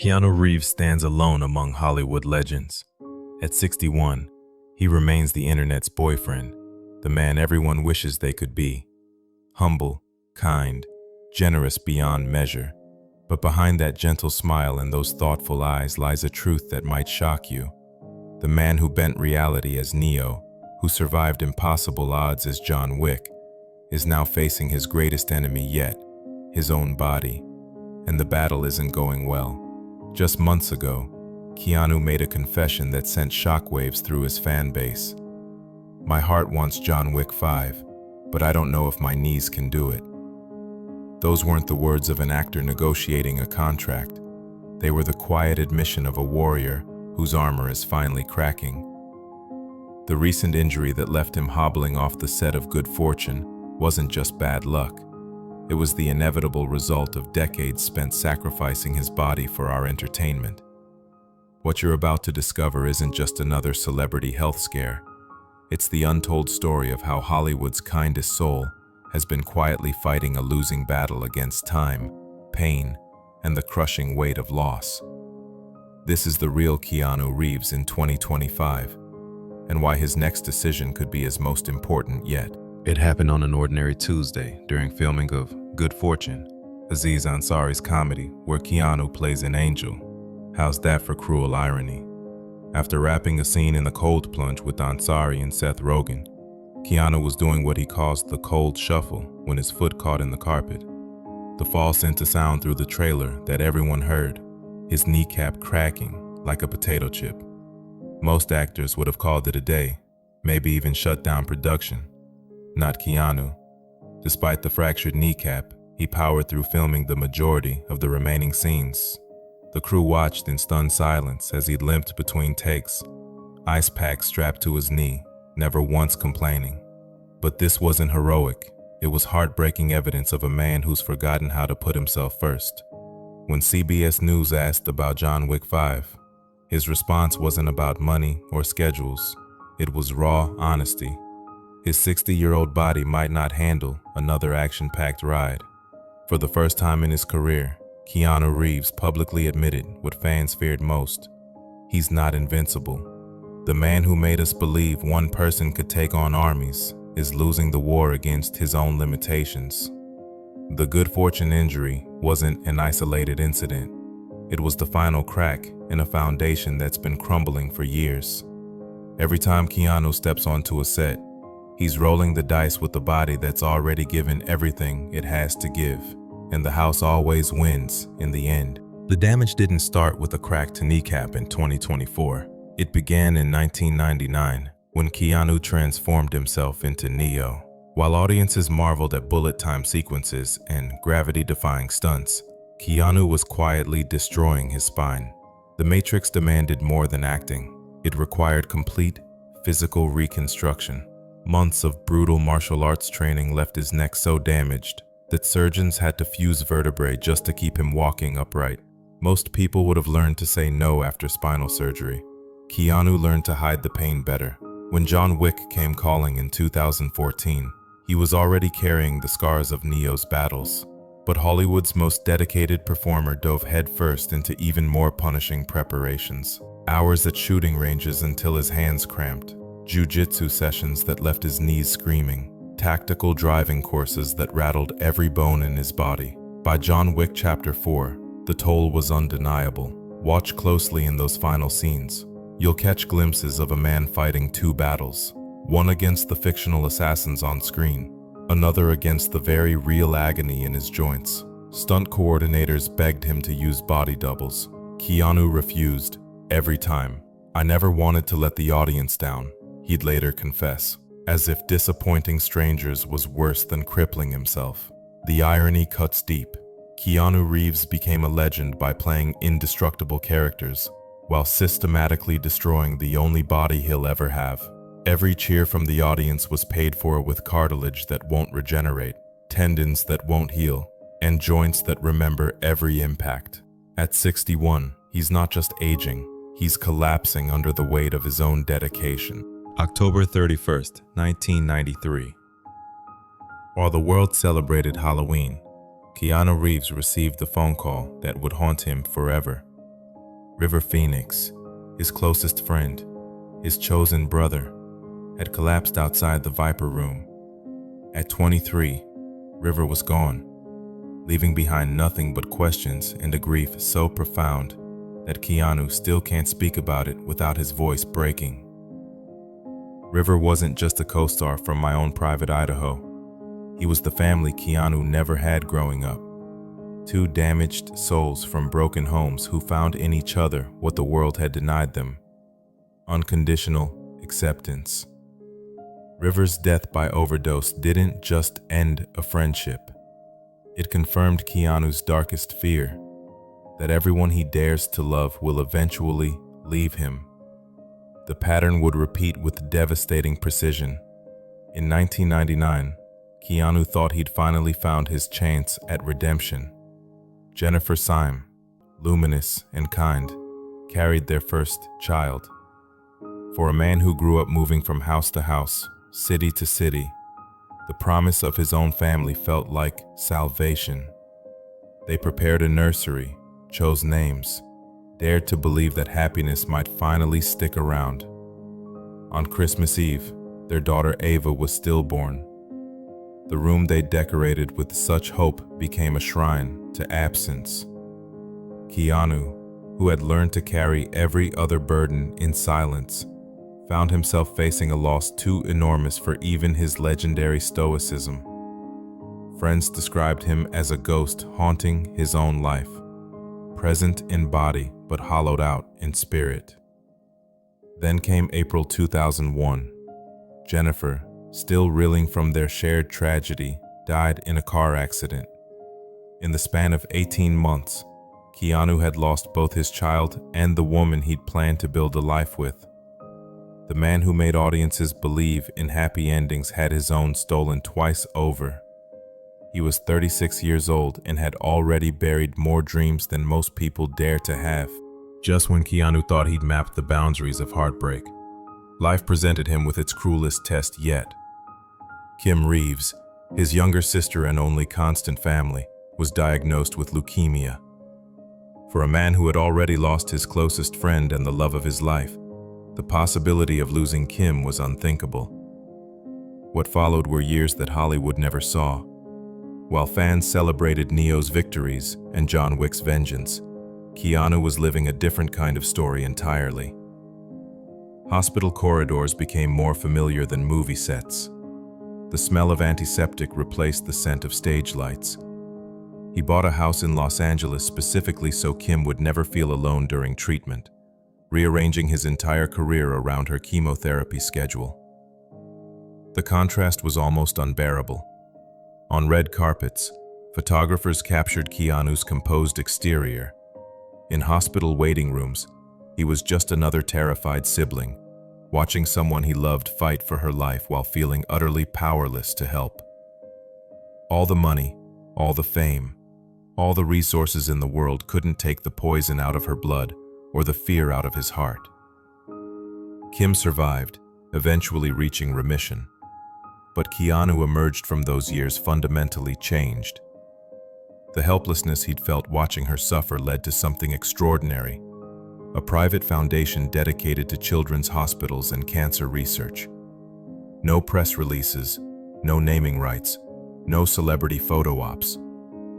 Keanu Reeves stands alone among Hollywood legends. At 61, he remains the internet's boyfriend, the man everyone wishes they could be. Humble, kind, generous beyond measure. But behind that gentle smile and those thoughtful eyes lies a truth that might shock you. The man who bent reality as Neo, who survived impossible odds as John Wick, is now facing his greatest enemy yet, his own body. And the battle isn't going well. Just months ago, Keanu made a confession that sent shockwaves through his fan base. "My heart wants John Wick 5, but I don't know if my knees can do it." Those weren't the words of an actor negotiating a contract. They were the quiet admission of a warrior whose armor is finally cracking. The recent injury that left him hobbling off the set of Good Fortune wasn't just bad luck. It was the inevitable result of decades spent sacrificing his body for our entertainment. What you're about to discover isn't just another celebrity health scare. It's the untold story of how Hollywood's kindest soul has been quietly fighting a losing battle against time, pain, and the crushing weight of loss. This is the real Keanu Reeves in 2025, and why his next decision could be his most important yet. It happened on an ordinary Tuesday during filming of Good Fortune, Aziz Ansari's comedy where Keanu plays an angel. How's that for cruel irony? After wrapping a scene in the cold plunge with Ansari and Seth Rogen, Keanu was doing what he calls the cold shuffle when his foot caught in the carpet. The fall sent a sound through the trailer that everyone heard, his kneecap cracking like a potato chip. Most actors would have called it a day, maybe even shut down production. Not Keanu. Despite the fractured kneecap, he powered through filming the majority of the remaining scenes. The crew watched in stunned silence as he limped between takes, ice packs strapped to his knee, never once complaining. But this wasn't heroic. It was heartbreaking evidence of a man who's forgotten how to put himself first. When CBS News asked about John Wick 5, his response wasn't about money or schedules. It was raw honesty. His 60-year-old body might not handle another action-packed ride. For the first time in his career, Keanu Reeves publicly admitted what fans feared most. He's not invincible. The man who made us believe one person could take on armies is losing the war against his own limitations. The Good Fortune injury wasn't an isolated incident. It was the final crack in a foundation that's been crumbling for years. Every time Keanu steps onto a set, he's rolling the dice with the body that's already given everything it has to give, and the house always wins in the end. The damage didn't start with a cracked kneecap in 2024. It began in 1999 when Keanu transformed himself into Neo. While audiences marveled at bullet-time sequences and gravity-defying stunts, Keanu was quietly destroying his spine. The Matrix demanded more than acting. It required complete physical reconstruction. Months of brutal martial arts training left his neck so damaged that surgeons had to fuse vertebrae just to keep him walking upright. Most people would have learned to say no after spinal surgery. Keanu learned to hide the pain better. When John Wick came calling in 2014, he was already carrying the scars of Neo's battles. But Hollywood's most dedicated performer dove headfirst into even more punishing preparations. Hours at shooting ranges until his hands cramped. Jiu-jitsu sessions that left his knees screaming, tactical driving courses that rattled every bone in his body. By John Wick Chapter 4, the toll was undeniable. Watch closely in those final scenes. You'll catch glimpses of a man fighting two battles, one against the fictional assassins on screen, another against the very real agony in his joints. Stunt coordinators begged him to use body doubles. Keanu refused, every time. "I never wanted to let the audience down," he'd later confess, as if disappointing strangers was worse than crippling himself. The irony cuts deep. Keanu Reeves became a legend by playing indestructible characters, while systematically destroying the only body he'll ever have. Every cheer from the audience was paid for with cartilage that won't regenerate, tendons that won't heal, and joints that remember every impact. At 61, he's not just aging, he's collapsing under the weight of his own dedication. October 31st, 1993. While the world celebrated Halloween, Keanu Reeves received the phone call that would haunt him forever. River Phoenix, his closest friend, his chosen brother, had collapsed outside the Viper Room. At 23, River was gone, leaving behind nothing but questions and a grief so profound that Keanu still can't speak about it without his voice breaking. River wasn't just a co-star from My Own Private Idaho. He was the family Keanu never had growing up. Two damaged souls from broken homes who found in each other what the world had denied them: unconditional acceptance. River's death by overdose didn't just end a friendship. It confirmed Keanu's darkest fear, that everyone he dares to love will eventually leave him. The pattern would repeat with devastating precision. In 1999, Keanu thought he'd finally found his chance at redemption. Jennifer Syme, luminous and kind, carried their first child. For a man who grew up moving from house to house, city to city, the promise of his own family felt like salvation. They prepared a nursery, chose names, dared to believe that happiness might finally stick around. On Christmas Eve, their daughter Ava was stillborn. The room they decorated with such hope became a shrine to absence. Keanu, who had learned to carry every other burden in silence, found himself facing a loss too enormous for even his legendary stoicism. Friends described him as a ghost haunting his own life, present in body but hollowed out in spirit. Then came April 2001. Jennifer, still reeling from their shared tragedy, died in a car accident. In the span of 18 months, Keanu had lost both his child and the woman he'd planned to build a life with. The man who made audiences believe in happy endings had his own stolen twice over. He was 36 years old and had already buried more dreams than most people dare to have. Just when Keanu thought he'd mapped the boundaries of heartbreak, life presented him with its cruelest test yet. Keanu Reeves, his younger sister and only constant family, was diagnosed with leukemia. For a man who had already lost his closest friend and the love of his life, the possibility of losing Kim was unthinkable. What followed were years that Hollywood never saw. While fans celebrated Neo's victories and John Wick's vengeance, Keanu was living a different kind of story entirely. Hospital corridors became more familiar than movie sets. The smell of antiseptic replaced the scent of stage lights. He bought a house in Los Angeles specifically so Kim would never feel alone during treatment, rearranging his entire career around her chemotherapy schedule. The contrast was almost unbearable. On red carpets, photographers captured Keanu's composed exterior. In hospital waiting rooms, he was just another terrified sibling, watching someone he loved fight for her life while feeling utterly powerless to help. All the money, all the fame, all the resources in the world couldn't take the poison out of her blood or the fear out of his heart. Kim survived, eventually reaching remission. But Keanu emerged from those years fundamentally changed. The helplessness he'd felt watching her suffer led to something extraordinary: a private foundation dedicated to children's hospitals and cancer research. No press releases, no naming rights, no celebrity photo ops,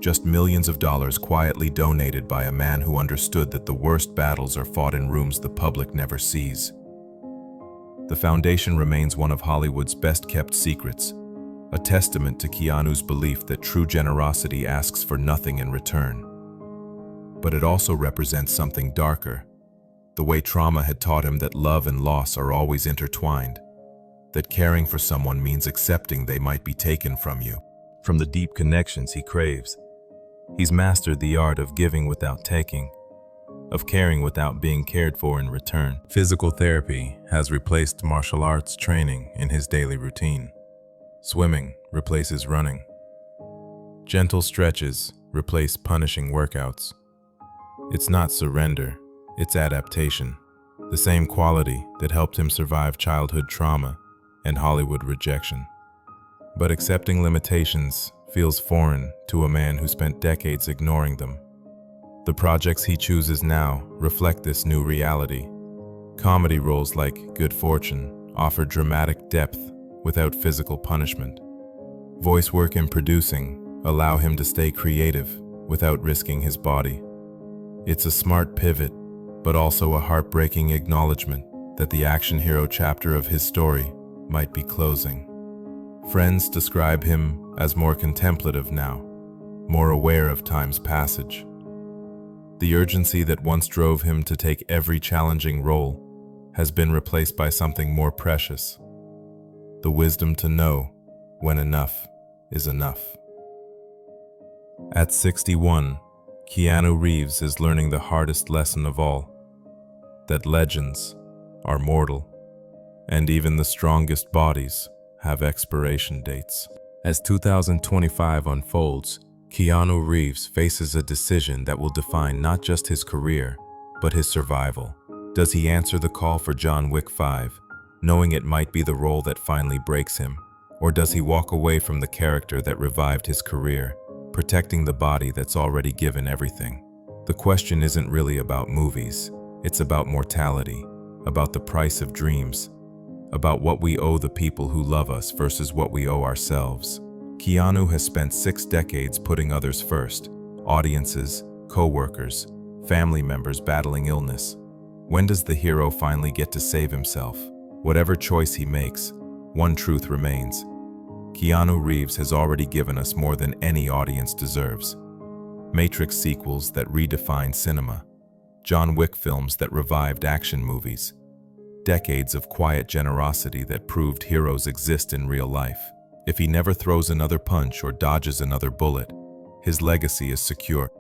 just millions of dollars quietly donated by a man who understood that the worst battles are fought in rooms the public never sees. The foundation remains one of Hollywood's best-kept secrets, a testament to Keanu's belief that true generosity asks for nothing in return. But it also represents something darker, the way trauma had taught him that love and loss are always intertwined, that caring for someone means accepting they might be taken from you. From the deep connections he craves, he's mastered the art of giving without taking, of caring without being cared for in return. Physical therapy has replaced martial arts training in his daily routine. Swimming replaces running. Gentle stretches replace punishing workouts. It's not surrender, it's adaptation, the same quality that helped him survive childhood trauma and Hollywood rejection. But accepting limitations feels foreign to a man who spent decades ignoring them. The projects he chooses now reflect this new reality. Comedy roles like Good Fortune offer dramatic depth without physical punishment. Voice work and producing allow him to stay creative without risking his body. It's a smart pivot, but also a heartbreaking acknowledgement that the action hero chapter of his story might be closing. Friends describe him as more contemplative now, more aware of time's passage. The urgency that once drove him to take every challenging role has been replaced by something more precious: the wisdom to know when enough is enough. At 61, Keanu Reeves is learning the hardest lesson of all: that legends are mortal, and even the strongest bodies have expiration dates. As 2025 unfolds, Keanu Reeves faces a decision that will define not just his career, but his survival. Does he answer the call for John Wick 5, knowing it might be the role that finally breaks him? Or does he walk away from the character that revived his career, protecting the body that's already given everything? The question isn't really about movies. It's about mortality, about the price of dreams, about what we owe the people who love us versus what we owe ourselves. Keanu has spent 6 decades putting others first: audiences, co-workers, family members battling illness. When does the hero finally get to save himself? Whatever choice he makes, one truth remains: Keanu Reeves has already given us more than any audience deserves. Matrix sequels that redefined cinema, John Wick films that revived action movies, decades of quiet generosity that proved heroes exist in real life. If he never throws another punch or dodges another bullet, his legacy is secure.